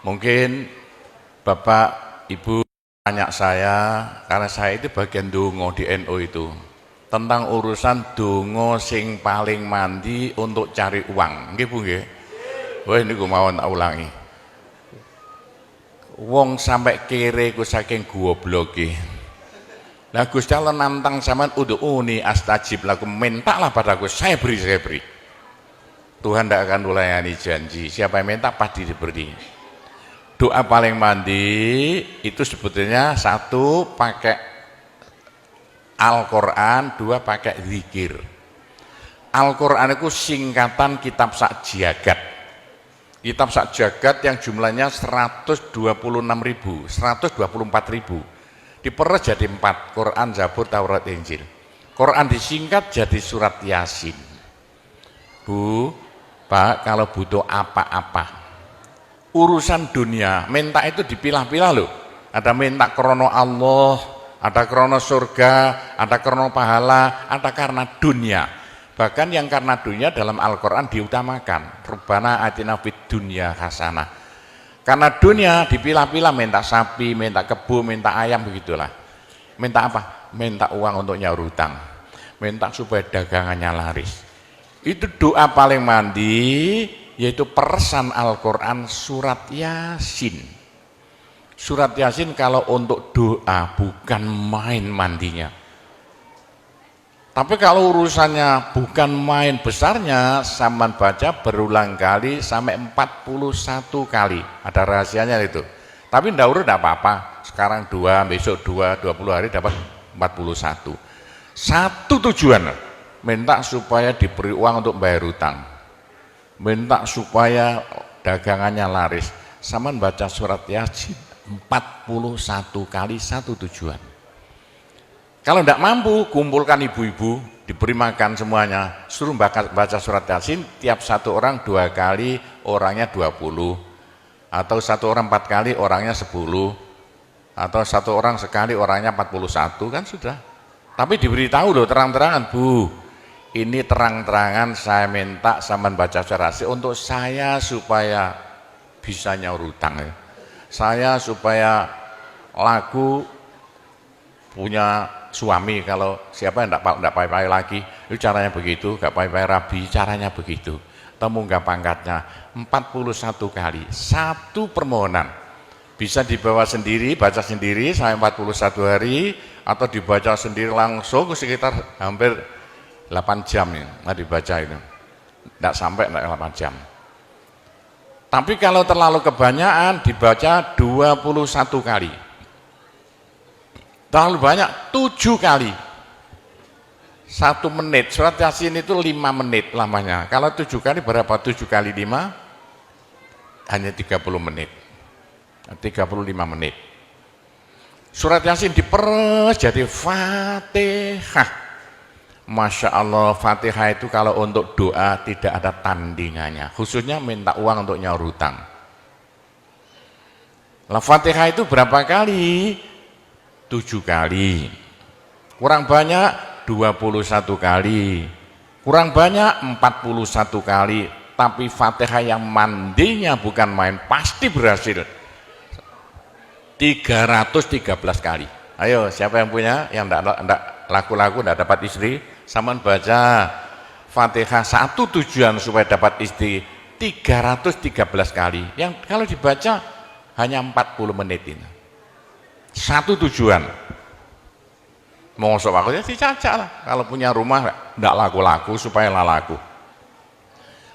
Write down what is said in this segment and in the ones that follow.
Mungkin Bapak Ibu tanya saya, karena saya itu bagian dongo di NU itu, tentang urusan dongo sing paling mandi untuk cari uang. Nggih Bu nggih. Wah ini gue mau tak ulangi. Wong sampai kere ku saking gobloke. Lah Gusti Allah nantang sampean ud'uni astajib lakum, mintalah padaku, saya beri, saya beri. Tuhan tidak akan melayani janji, siapa yang minta pasti diberi. Doa paling mandi itu sebetulnya satu pakai Al-Quran, dua pakai zikir. Al-Quran itu singkatan kitab sak jagat. Kitab sak jagat yang jumlahnya 126.000, 124.000. Diperes jadi 4, Quran, Zabur, Taurat, Injil. Quran disingkat jadi surat Yasin. Bu, Pak, kalau butuh apa-apa urusan dunia, minta itu dipilah-pilah loh. Ada minta krono Allah, ada krono surga, ada krono pahala, ada karena dunia. Bahkan yang karena dunia dalam Al-Quran diutamakan. Rabbana atina fid dunya hasanah. Karena dunia dipilah-pilah, minta sapi, minta kebo, minta ayam, begitulah. Minta apa? Minta uang untuk nyaur hutang. Minta supaya dagangannya laris. Itu doa paling mandi, yaitu peresan Al-Quran surat Yasin. Surat Yasin kalau untuk doa bukan main mandinya. Tapi kalau urusannya bukan main besarnya, sampean baca berulang kali sampai 41 kali. Ada rahasianya itu. Tapi ndak urut ndak apa-apa. Sekarang 2, besok 2, 20 hari dapat 41. Satu tujuan, minta supaya diberi uang untuk bayar hutang. Minta supaya dagangannya laris. Sampean baca surat Yasin 41 kali, satu tujuan. Kalau tidak mampu, kumpulkan ibu-ibu, diberi makan semuanya, suruh baca surat Yasin, tiap satu orang 2 kali, orangnya 20, atau satu orang 4 kali, orangnya 10, atau satu orang sekali, orangnya 41, kan sudah. Tapi diberitahu loh terang-terangan, Bu, ini terang-terangan saya minta sampean baca surat Yasin untuk saya supaya bisa nyaur hutang ya. Saya supaya laku punya suami, kalau siapa yang tidak payah-payah lagi, itu caranya begitu, gak payah-payah rabi, caranya begitu. Temu gak pangkatnya, 41 kali, satu permohonan. Bisa dibawa sendiri, baca sendiri sampai 41 hari, atau dibaca sendiri langsung sekitar hampir 8 jam ya, dibaca itu. Tidak sampai 8 jam. Tapi kalau terlalu kebanyakan, dibaca 21 kali. Terlalu banyak 7 kali 1 menit. Surat Yasin itu 5 menit lamanya. Kalau 7 kali berapa? 7 kali 5 hanya 30 menit, 35 menit. Surat Yasin diperes jadi Fatihah. Masya Allah, Fatihah itu kalau untuk doa tidak ada tandingannya, khususnya minta uang untuk nyaur hutang. Lah Fatihah itu berapa kali? 7 kali, kurang banyak 21 kali, kurang banyak 41 kali. Tapi Fatihah yang mandinya bukan main, pasti berhasil 313 kali. Ayo siapa yang punya, yang enggak laku-laku, enggak dapat istri, saman baca Fatihah, satu tujuan supaya dapat istri 313 kali. Yang kalau dibaca hanya 40 menit ini. Satu tujuan. Mau sok aku ya dicacak lah. Kalau punya rumah enggak laku-laku supaya laku.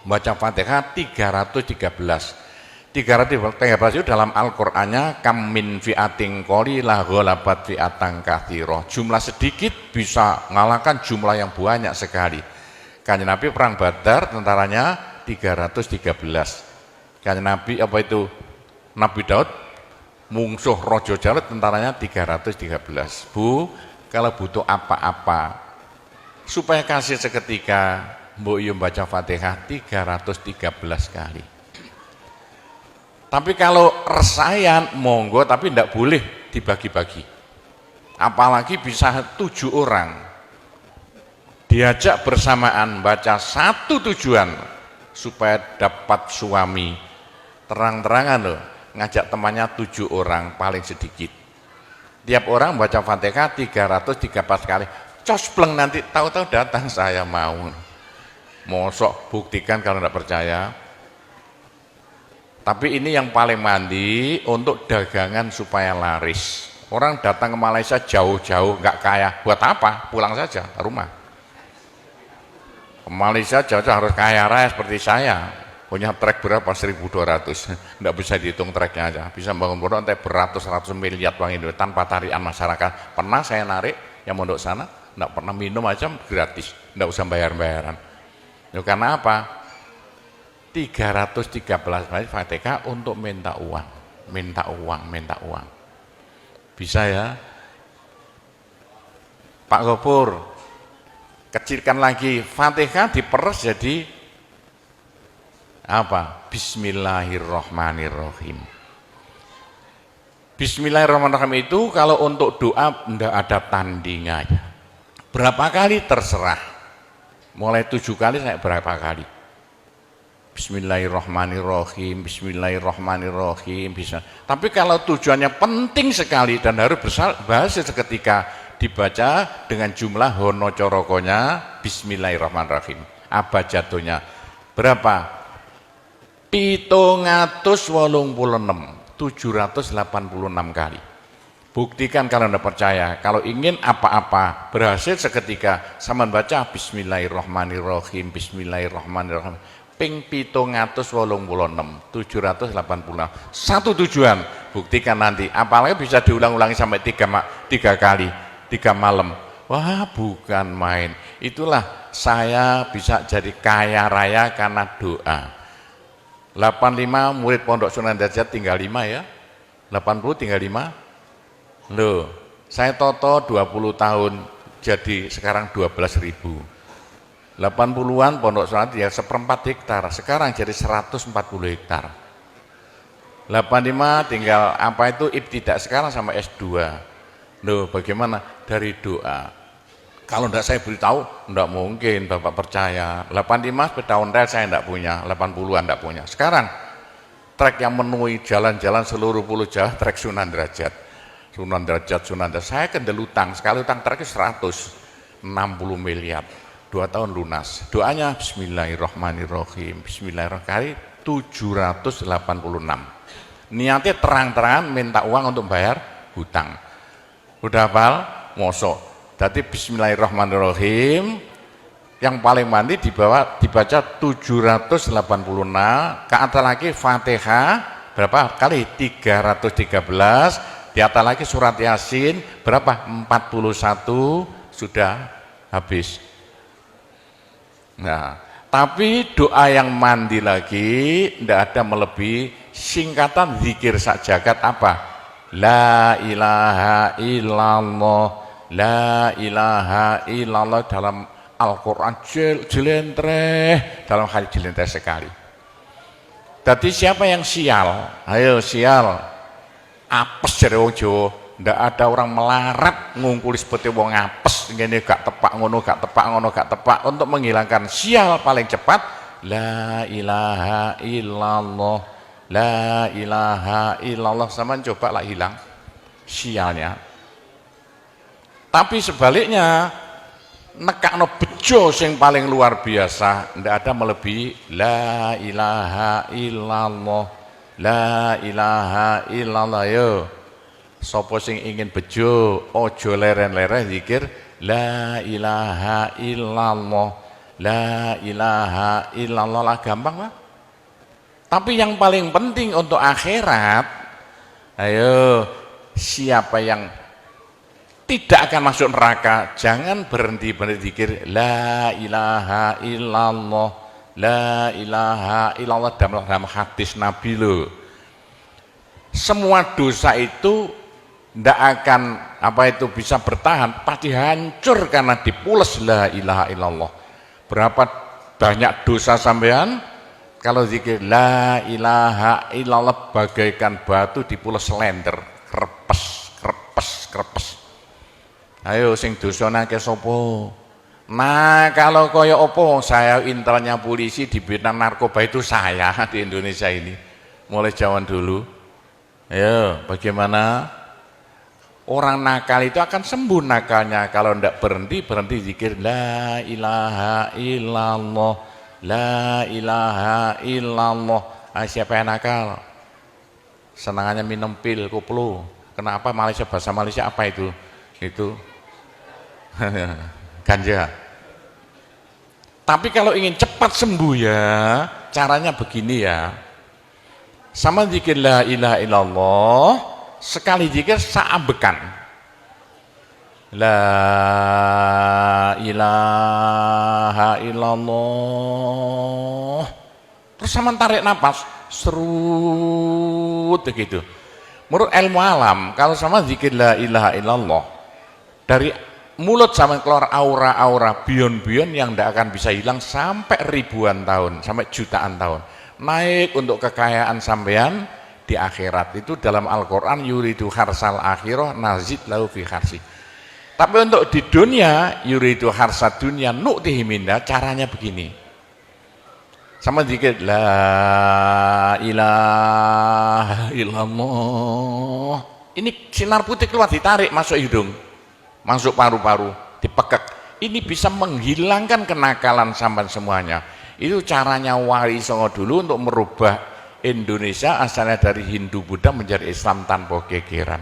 Baca Fatihah 313. 313 itu dalam Al-Qur'annya kam min fi'atin qalilah ghalabat fi'atan katsirah. Jumlah sedikit bisa mengalahkan jumlah yang banyak sekali. Kanjeng Nabi perang Badar tentaranya 313. Kanjeng Nabi apa itu? Nabi Daud mungsuh Raja Jalut tentaranya 313. Bu, kalau butuh apa-apa supaya kasih seketika, mbok yo baca Fatihah 313 kali. Tapi kalau resayan monggo, tapi tidak boleh dibagi-bagi. Apalagi bisa 7 orang diajak bersamaan baca satu tujuan supaya dapat suami. Terang-terangan loh, ngajak temannya 7 orang paling sedikit. Tiap orang baca Fatihah 334 kali. Cospleng nanti tahu-tahu datang saya mau. Mosok buktikan kalau tidak percaya. Tapi ini yang paling mandi untuk dagangan supaya laris. Orang datang ke Malaysia jauh-jauh nggak kaya, buat apa? Pulang saja ke rumah. Ke Malaysia jauh-jauh harus kaya raya seperti saya. Punya trek berapa? 1.200. Nggak bisa dihitung treknya aja. Bisa bangun pondok sampai beratus-ratus miliar uang Indonesia tanpa tarian masyarakat. Pernah saya narik yang mondok sana, nggak pernah minum aja gratis, nggak usah bayar-bayaran. Ya, karena apa? 313 kali Fatihah untuk minta uang, minta uang, minta uang. Bisa ya? Pak Gopur, kecilkan lagi Fatihah diperes jadi apa? Bismillahirrahmanirrahim. Bismillahirrahmanirrahim itu kalau untuk doa tidak ada tandingannya. Berapa kali terserah. Mulai 7 kali saya berapa kali. Bismillahirrahmanirrahim, Bismillahirrahmanirrahim bisa. Tapi kalau tujuannya penting sekali dan harus berhasil seketika dibaca dengan jumlah hono corokonya Bismillahirrahmanirrahim. Apa jatuhnya? Berapa? 786 kali. Buktikan kalau Anda percaya. Kalau ingin apa-apa berhasil seketika, sama baca Bismillahirrahmanirrahim, Bismillahirrahmanirrahim. Ping 786. Satu tujuan, buktikan nanti. Apalagi bisa diulang-ulangi sampai 3 kali, 3 malam. Wah, bukan main. Itulah saya bisa jadi kaya raya karena doa. 85 murid Pondok Sunan Derajat tinggal 5 ya. 80 tinggal 5. Loh, saya toto 20 tahun jadi sekarang 12.000. 80-an Pondok Sunan ya 1/4 hektar, sekarang jadi 140 hektar. 85 tinggal apa itu ibtidak sekarang sama S2. Loh, bagaimana? Dari doa. Kalau tidak saya beritahu, tidak mungkin Bapak percaya. 85 sepeda ontel saya tidak punya, 80-an tidak punya. Sekarang, trek yang memenuhi jalan-jalan seluruh pulau Jawa, trek Sunan Derajat. Sunan Derajat. Saya kendel utang, sekali utang treknya 160 miliar. 2 tahun lunas. Doanya Bismillahirrahmanirrahim. Bismillahirrahmanirrahim. 786. Niatnya terang-terangan minta uang untuk bayar hutang. Udah hafal? Mosok. Jadi Bismillahirrahmanirrahim yang paling mandi dibaca 786, ke atas lagi Fatihah berapa kali? 313, di atas lagi surat Yasin berapa? 41, sudah habis. Nah, tapi doa yang mandi lagi tidak ada melebihi singkatan zikir sak jagat apa? La ilaha illallah. La ilaha illallah dalam Al-Quran jelentreh, dalam hadis jelentreh sekali. Jadi siapa yang sial? Ayo sial. Apes dari wong Jawa. Ndak ada orang melarat ngungkuli seperti wong apes. Ngene gak tepak ngono, gak tepak ngono, gak tepak. Untuk menghilangkan sial paling cepat la ilaha illallah. La ilaha illallah. Sama coba lah hilang sialnya. Tapi sebaliknya nekakno bejo sing paling luar biasa, ndak ada melebihi la ilaha illallah. La ilaha illallah. Yo sapa sing ingin bejo ojo leren-leren zikir la ilaha illallah. La ilaha illallah lah, gampang lah. Tapi yang paling penting untuk akhirat, ayo siapa yang tidak akan masuk neraka, jangan berhenti zikir la ilaha illallah. La ilaha illallah dalam hadis Nabi loh. Semua dosa itu tidak akan bisa bertahan, pasti hancur karena dipules la ilaha illallah. Berapa banyak dosa sampean kalau zikir la ilaha illallah bagaikan batu dipules lender, krepes, krepes, krepes. Ayo sing dosane akeh sapa? Nah, kalau koyo opo saya intelnya polisi di bidang narkoba itu saya di Indonesia ini. Mulai zaman dulu. Ayo, bagaimana? Orang nakal itu akan sembuh nakalnya kalau tidak berhenti zikir la ilaha illallah, la ilaha illallah. Siapa yang nakal? Senangannya minum pil, koplo. Kenapa Malaysia, bahasa Malaysia apa itu? Itu ganja. Tapi kalau ingin cepat sembuh ya, caranya begini ya. Sama zikir la ilaha illallah, sekali zikir saambekan. La ilaha illallah. Terus sama tarik nafas, serut begitu. Menurut ilmu alam, kalau sama zikir la ilaha illallah, dari mulut sama keluar aura-aura bion-bion yang tidak akan bisa hilang sampai ribuan tahun, sampai jutaan tahun. Naik untuk kekayaan sampean di akhirat. Itu dalam Al-Quran, yuridu harsal akhirah nazid lahu fi harsi. Tapi untuk di dunia, yuridu harsad dunia nu'tihi minna, caranya begini. Sama dikit la ilaha illallah. Ini sinar putih keluar, ditarik masuk hidung, masuk paru-paru, dipekek. Ini bisa menghilangkan kenakalan sampan semuanya. Itu caranya Wali Songo dulu untuk merubah Indonesia asalnya dari Hindu Buddha menjadi Islam tanpa gegeran.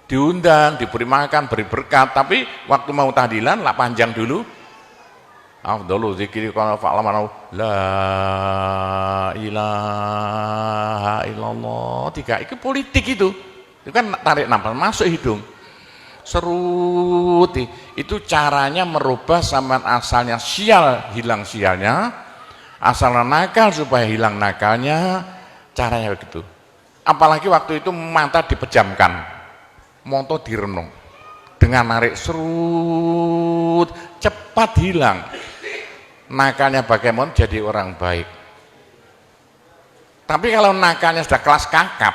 Diundang, diberi makan, beri berkat, tapi waktu mau tahlilan lah panjang dulu. Afdalu zikri qala fa'lamu la ilaha illallah. Tiga itu politik itu. Itu kan tarik nafas masuk hidung. Seruti itu caranya merubah zaman asalnya sial hilang sialnya, asalnya nakal supaya hilang nakalnya, caranya begitu. Apalagi waktu itu mata dipejamkan, moto direnung, dengan narik serut cepat hilang nakalnya, bagaimana jadi orang baik. Tapi kalau nakalnya sudah kelas kakap,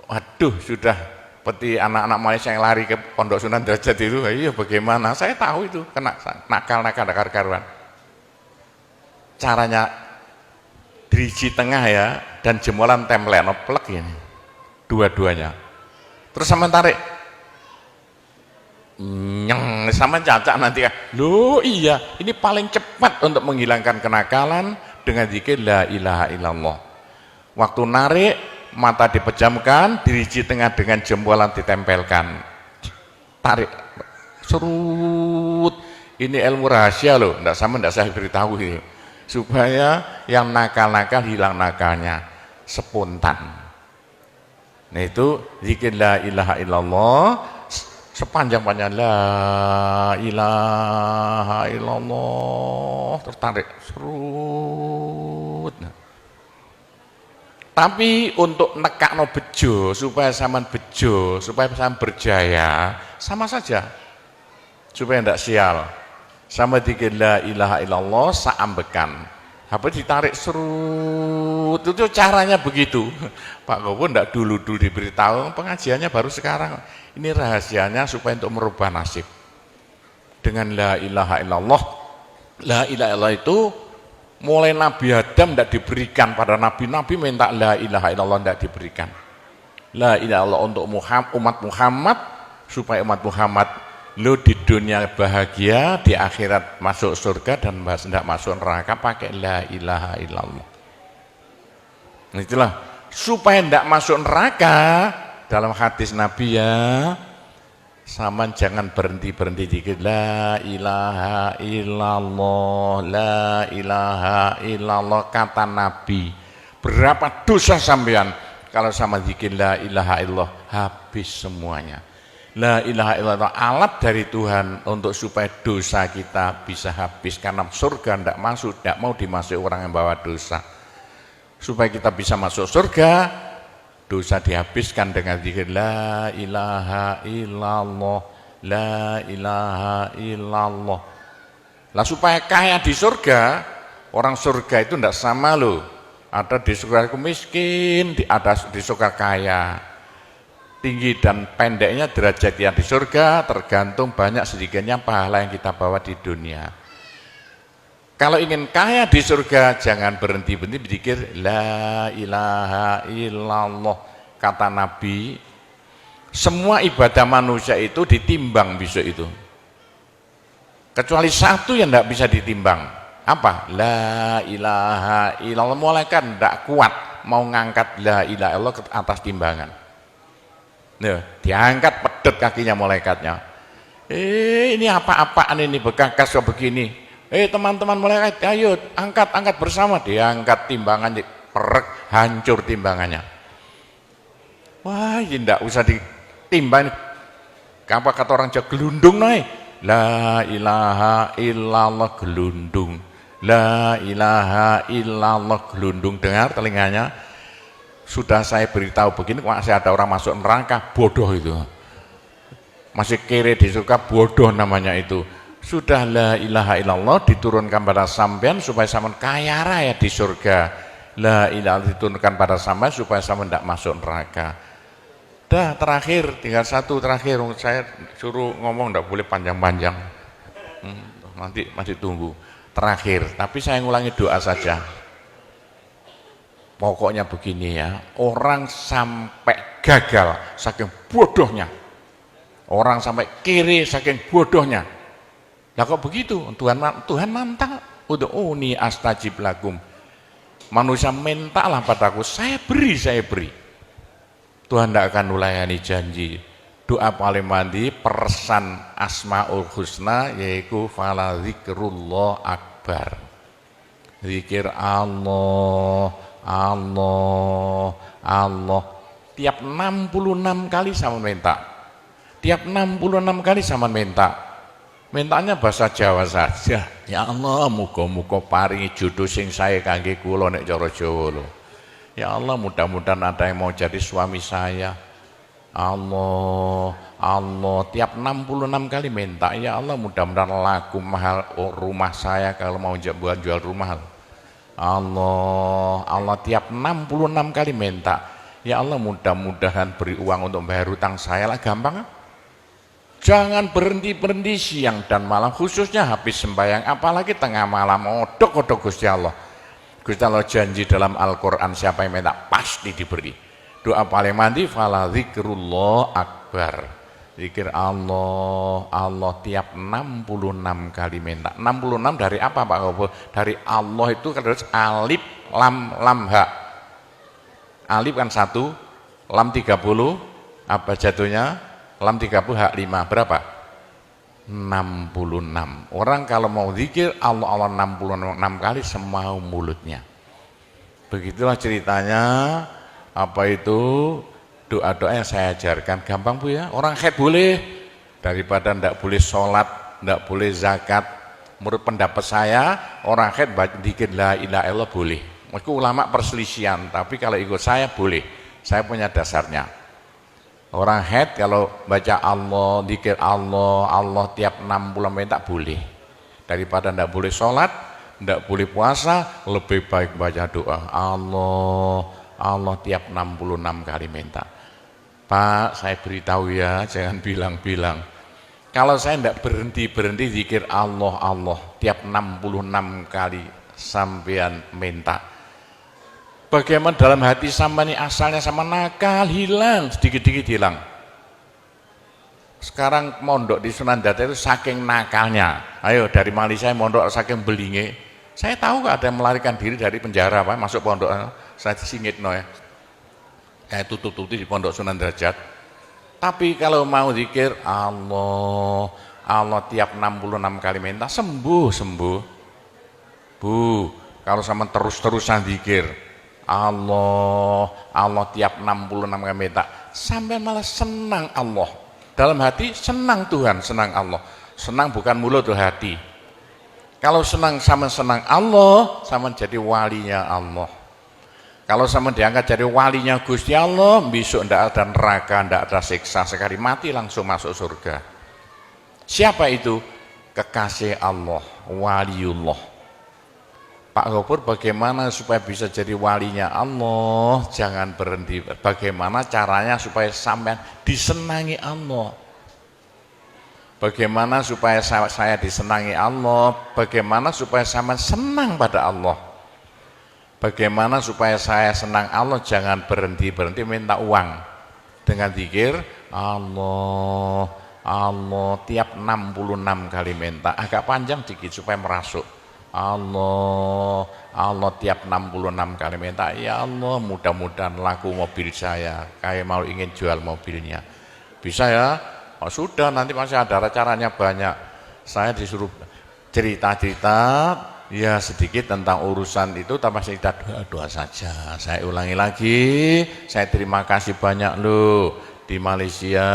waduh sudah seperti anak-anak Malaysia yang lari ke Pondok Sunan Derajat itu, iya bagaimana? Saya tahu itu kena nakal-nakal karuan. Caranya driji tengah ya, dan jemolan template plek ini, dua-duanya. Terus sama tarik, nyeng, sama cacak nanti kan. Loh iya, ini paling cepat untuk menghilangkan kenakalan dengan zikir la ilaha illallah. Waktu narik, mata dipejamkan, diriji tengah dengan jempolan ditempelkan, tarik, serut. Ini ilmu rahasia loh, tidak saya beritahu ini, supaya yang nakal-nakal hilang nakalnya spontan. Nah itu zikir la ilaha illallah, sepanjang-panjang la ilaha illallah, tertarik, serut. Tapi untuk nekakno bejo, supaya sampean bejo, supaya sampean berjaya, sama saja. Supaya tidak sial. Sama dikir la ilaha illallah, saambekan. Apa ditarik serut, itu caranya begitu. Pak Gowo tidak dulu diberitahu, pengajiannya baru sekarang. Ini rahasianya supaya untuk merubah nasib. Dengan la ilaha illallah. La ilaha illallah itu mulai Nabi Adam tidak diberikan, pada nabi-nabi minta la ilaha illallah tidak diberikan. La ilaha illallah untuk umat Muhammad, supaya umat Muhammad lo di dunia bahagia, di akhirat masuk surga, dan tidak masuk neraka pakai la ilaha illallah. Itulah supaya tidak masuk neraka. Dalam hadis Nabi ya, sama jangan berhenti dikit la ilaha illallah, la ilaha illallah. Kata Nabi, berapa dosa sampean kalau sama zikir la ilaha illallah, habis semuanya. La ilaha illallah alat dari Tuhan untuk supaya dosa kita bisa habis, karena surga tidak masuk, tidak mau dimasuki orang yang bawa dosa. Supaya kita bisa masuk surga, dosa dihabiskan dengan zikir la ilaha illallah, la ilaha illallah. Lah supaya kaya di surga, orang surga itu tidak sama loh. Ada di surga miskin, ada di surga kaya. Tinggi dan pendeknya derajat yang di surga tergantung banyak sedikitnya pahala yang kita bawa di dunia. Kalau ingin kaya di surga, jangan berhenti berzikir la ilaha illallah, kata Nabi, semua ibadah manusia itu ditimbang besok itu. Kecuali satu yang tidak bisa ditimbang. Apa? La ilaha illallah. Malaikat tidak kuat mau ngangkat la ilaha illallah ke atas timbangan. Nah, diangkat pedet kakinya malaikatnya. Ini apa-apaan ini bekas begini. Teman-teman malaikat, ayo angkat bersama. Diangkat timbangannya, perek, hancur timbangannya. Wah, ini tidak usah ditimbang. Apa kata orang Jawa, gelundung naik. La ilaha illallah gelundung. La ilaha illallah gelundung. Dengar telinganya. Sudah saya beritahu begini, masih ada orang masuk neraka, bodoh itu. Masih kere di surga, bodoh namanya itu. Sudah la ilaha illallah diturunkan pada sampean supaya sampean kaya raya di surga. La ilaha diturunkan pada sampean supaya sampean tidak masuk neraka. Dah terakhir, tinggal satu terakhir, saya suruh ngomong tidak boleh panjang-panjang, nanti masih tunggu. Terakhir, tapi saya ngulangi doa saja. Pokoknya begini ya, orang sampai gagal saking bodohnya, orang sampai kiri saking bodohnya. Lah kok begitu? Tuhan mantap. Ud'uni astajib lakum. Manusia mintalah padaku, saya beri. Tuhan tidak akan melayani janji. Doa paling mandi persan Asmaul Husna yaitu fala zikrullah akbar. Zikir Allah, Allah, Allah. Tiap 66 kali sama minta. Tiap 66 kali sama minta. Mintanya bahasa Jawa saja. Ya Allah, muga-muga paringi jodoh sing sae kangge kula nek cara Jawa lho. Ya Allah, mudah-mudahan ada yang mau jadi suami saya. Allah, Allah, tiap 66 kali minta. Ya Allah, mudah-mudahan laku mahal rumah saya kalau mau jual rumah. Allah, Allah, tiap 66 kali minta. Ya Allah, mudah-mudahan beri uang untuk bayar hutang saya lah, gampang. Jangan berhenti siang dan malam, khususnya habis sembahyang, apalagi tengah malam, odok-odok Gusti Allah. Gusti Allah janji dalam Al-Quran, siapa yang minta pasti diberi. Doa paling mandi fala zikrullah akbar. Zikir Allah, Allah tiap 66 kali minta. 66 dari apa Pak Kobo? Dari Allah itu terus alif lam ha. Alif kan 1, lam 30, apa jatuhnya? Lam 30 hak 5, berapa? 66. Orang kalau mau zikir Allah 66 kali semau mulutnya. Begitulah ceritanya. Apa itu doa-doa yang saya ajarkan, gampang Bu ya. Orang haid boleh, daripada ndak boleh sholat, ndak boleh zakat. Menurut pendapat saya orang haid zikir la ilaha illallah boleh. Itu ulama perselisihan, tapi kalau ikut saya boleh. Saya punya dasarnya. Orang haid kalau baca Allah, zikir Allah, Allah tiap 60 menit tak boleh. Daripada tidak boleh sholat, tidak boleh puasa, lebih baik baca doa Allah, Allah tiap 66 kali minta. Pak, saya beritahu ya, jangan bilang-bilang. Kalau saya tidak berhenti zikir Allah, Allah tiap 66 kali sampean minta. Bagaimana dalam hati sama ini asalnya sama nakal, hilang, sedikit-sedikit hilang. Sekarang mondok di Sunan Data itu saking nakalnya. Ayo dari Malaysia mondok saking belinge. Saya tahu ada yang melarikan diri dari penjara Pak, masuk pondok. Saya singit no ya. Kayak tutup-tutup di pondok Sunan Derajat. Tapi kalau mau zikir Allah, Allah tiap 66 kali minta sembuh. Bu, kalau sama terus-terusan zikir Allah, Allah tiap 66 kali minta, sampai malah senang Allah. Dalam hati senang Tuhan, senang Allah. Senang bukan mulut tuh hati. Kalau senang sama senang Allah, sama jadi walinya Allah. Kalau sama diangkat jadi walinya Gusti Allah, besok ndak ada neraka, ndak ada siksa, sekali mati langsung masuk surga. Siapa itu? Kekasih Allah, waliullah. Pak Gopur, bagaimana supaya bisa jadi walinya Allah? Jangan berhenti. Bagaimana caranya supaya sampean disenangi Allah? Bagaimana supaya saya disenangi Allah? Bagaimana supaya sampean senang pada Allah? Bagaimana supaya saya senang Allah, jangan berhenti-berhenti minta uang. Dengan zikir Allah, Allah tiap 66 kali minta, agak panjang dikit supaya merasuk. Allah, Allah tiap 66 kali minta, ya Allah mudah-mudahan laku mobil saya, kayak mau ingin jual mobilnya. Bisa ya? Oh, sudah, nanti masih ada caranya banyak. Saya disuruh cerita-cerita ya sedikit tentang urusan itu, tambah cerita doa saja. Saya ulangi lagi, saya terima kasih banyak loh di Malaysia.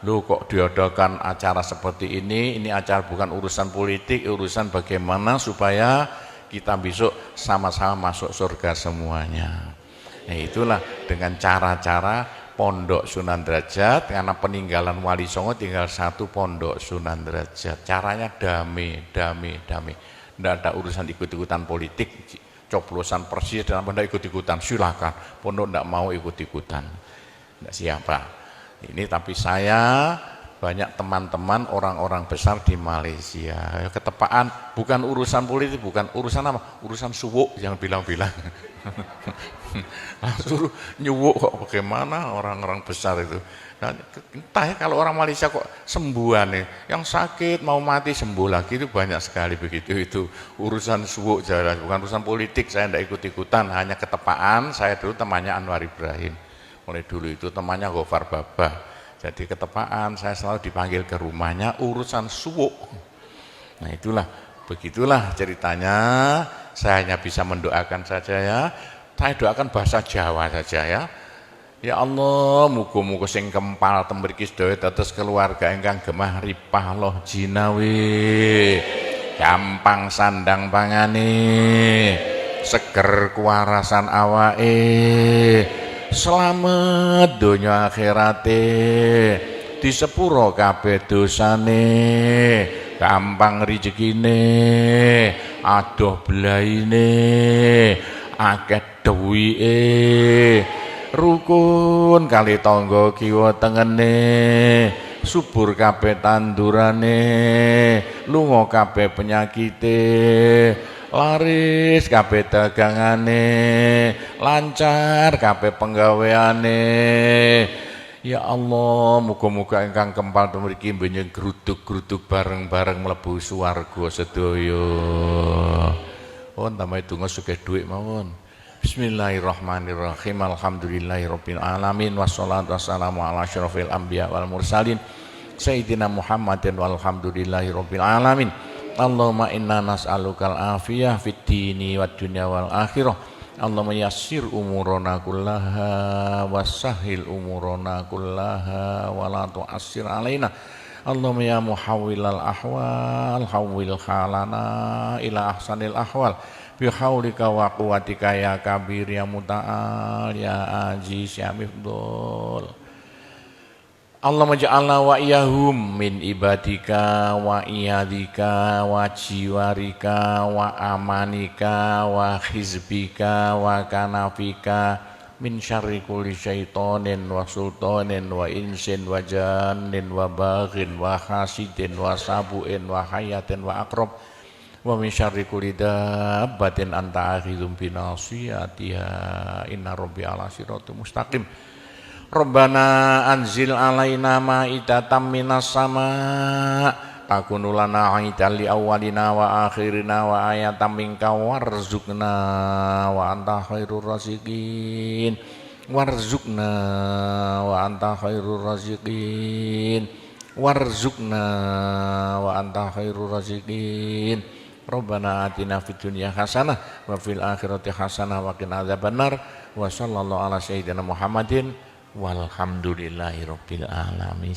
Loh kok diadakan acara seperti ini acara bukan urusan politik, urusan bagaimana supaya kita besok sama-sama masuk surga semuanya. Nah itulah dengan cara-cara Pondok Sunan Derajat, karena peninggalan Wali Songo tinggal satu Pondok Sunan Derajat. Caranya damai. Tidak ada urusan ikut-ikutan politik, coblosan persis dan tidak ikut-ikutan, silakan. Pondok tidak mau ikut-ikutan. Tidak siapa. Ini tapi saya banyak teman-teman orang-orang besar di Malaysia. Ketepaan bukan urusan politik, bukan urusan apa? Urusan suwuk yang bilang-bilang. Suruh nyuwuk kok bagaimana orang-orang besar itu. Nah, entah ya kalau orang Malaysia kok sembuhan nih, yang sakit mau mati sembuh lagi itu banyak sekali begitu. Itu urusan suwuk jelas, bukan urusan politik. Saya tidak ikut-ikutan, hanya ketepaan. Saya dulu temannya Anwar Ibrahim, mulai dulu itu temannya Gofar Babah. Jadi ketepaan saya selalu dipanggil ke rumahnya urusan suwuk. Nah itulah, begitulah ceritanya. Saya hanya bisa mendoakan saja ya. Saya doakan bahasa Jawa saja ya. Ya Allah, muga-muga sing kempal temriki sedaya dados keluarga ingkang gemah ripah loh jinawi. Gampang sandang pangane, seger kuwarasan awake. Selamat donya akhirate, di sepuro kabeh dosane, gampang rezekine, adoh belaine, akeh duwike, rukun kali tangga kiwa tengene, subur kabeh tandurane, lunga kabeh penyakite, laris kabeh dagangane, lancar kabeh penggaweane. Ya Allah, muga-muga ingkang kempal mriki mbenjing gruduk-gruduk bareng-bareng mlebu swarga sedaya. Oh, tambahe donga sugih dhuwit mawon. Bismillahirrahmanirrahim. Alhamdulillahirabbil alamin wassalatu wassalamu ala asyrofil anbiya wal mursalin sayyidina Muhammadin walhamdulillahirabbil alamin. Allahumma inna nas'alukal afiyah fid dini wad dunya wal akhirah. Allahumma yassir umurana kullaha wassahhil umurana kullaha wa la tu'assir alaina. Allahumma ya muhawwilal ahwal hawwil halana ila ahsanil ahwal bi haulika wa quwwatika ya kabir ya muta'al ya aziz ya mifdul. Allahumma ja'alna wa iyahum min ibadika wa iyadika wa jiwarika wa amanika wa hizbika wa kanafika min syarri kulli syaitonin wa sultanin wa insin wa jannin wa baghin wa hasidin wa sabu'in wa hayatin wa akrob wa min syarri kulli dabbatin anta akhidhum binasiyatiha inna rabbi ala siratul mustaqim. Rabbana anzil alaina ma'idatan minas sama' takunu lana aidan li awwalina wa akhirina wa ayatan minka warzuqna wa anta khairur raziqin warzuqna wa anta khairur raziqin warzuqna wa anta khairur raziqin. Rabbana atina fid dunya hasanah wa fil akhirati hasanah wa qina adzabannar wa sallallahu ala sayyidina Muhammadin walhamdulillahirabbil alamin.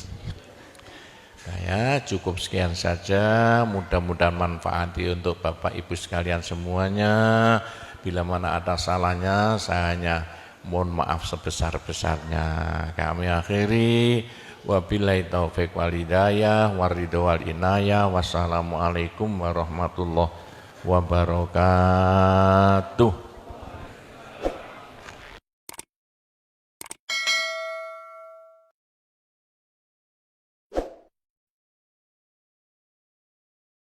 Saya cukup sekian saja, mudah-mudahan manfaati untuk Bapak Ibu sekalian semuanya. Bila mana ada salahnya, saya hanya mohon maaf sebesar-besarnya. Kami akhiri, wabillahi taufik wal hidayah, waridho wal inayah, wassalamualaikum warahmatullahi wabarakatuh.